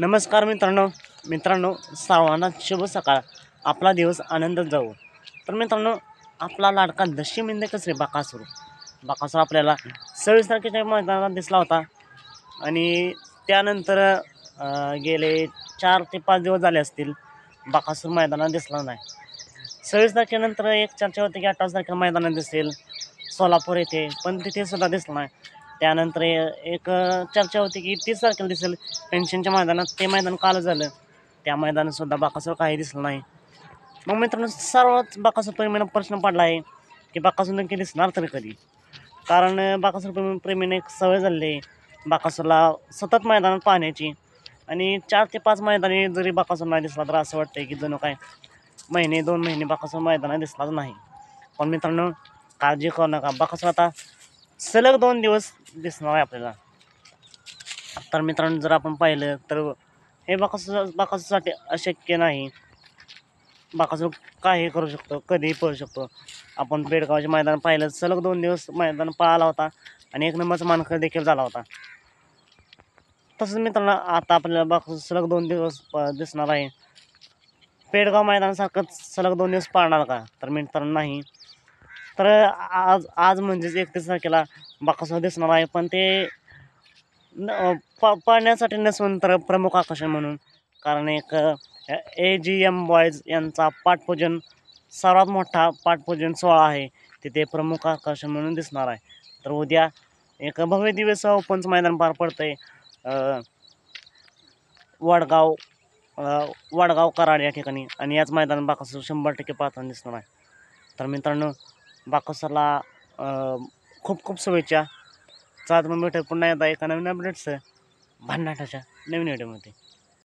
नमस्कार मित्रांनो. सर्वांना शुभ सकाळ. आपला दिवस आनंदात जाऊ. तर मित्रांनो, आपला लाडका दशमिंद कसरे बकासूर आपल्याला 26 तारखेच्या मैदानात दिसला होता आणि त्यानंतर गेले 4 ते 5 दिवस झाले असतील बकासूर मैदानात दिसला नाही. 26 तारखेनंतर एक चर्चा होती की 28 तारखेला मैदानात दिसेल सोलापूर येथे, पण तिथे सुद्धा दिसला नाही. त्यानंतर एक चर्चा होती की 30 तारखेला दिसेल पेन्शनच्या मैदानात. ते मैदान काल झालं, त्या मैदानातसुद्धा बकासूर काही दिसलं नाही. मग मित्रांनो, सर्वच बकासूर प्रेमींना प्रश्न पडला आहे की बकासूर नक्की दिसणार तरी कधी. कारण बकासूर प्रेमीने एक सवय झाली आहे बकासूरला सतत मैदानात पाहण्याची. आणि 4 ते 5 मैदानी जरी बकासूर नाही दिसला तर असं वाटतंय की जणू काय 2 महिने बकासूर मैदानात दिसलाच नाही. पण मित्रांनो, काळजी करू नका, बकासूर आता सलग 2 दिवस दिसणार आहे आपल्याला. तर मित्रांनो, जर आपण पाहिलं तर हे बकासूरसाठी अशक्य नाही. बकासूर काही करू शकतो, कधीही पळू शकतो. आपण पेडगावचे मैदान पाहिलं, सलग 2 दिवस मैदान पळाला होता आणि 1 नंबरचा मानकरी देखील झाला होता. तसंच मित्रांनो, आता आपल्याला बकासूर सलग 2 दिवस दिसणार आहे. पेडगाव मैदानासारखंच सलग 2 दिवस पाळणार का? तर मित्रांनो नाही. तर आज म्हणजेच 31 तारखेला बकासूर दिसणार आहे, पण ते पाळण्यासाठी नसून तर प्रमुख आकर्षण म्हणून. कारण एक AGM बॉयज यांचा पाटपूजन, सर्वात मोठा पाटपूजन सोहळा आहे, तिथे प्रमुख आकर्षण म्हणून दिसणार आहे. तर उद्या एक भव्य दिवस ओपनचं मैदान पार पडतंय वडगाव कराड या ठिकाणी, आणि याच मैदानात बकासूर 100% पाहताना दिसणार आहे. तर मित्रांनो, बकासूरला खूप खूप शुभेच्छा. चला तर मग भेटूया पुन्हा एकदा एका नवीन अपडेट्स भन्नाटाच्या नवीन व्हिडिओमध्ये.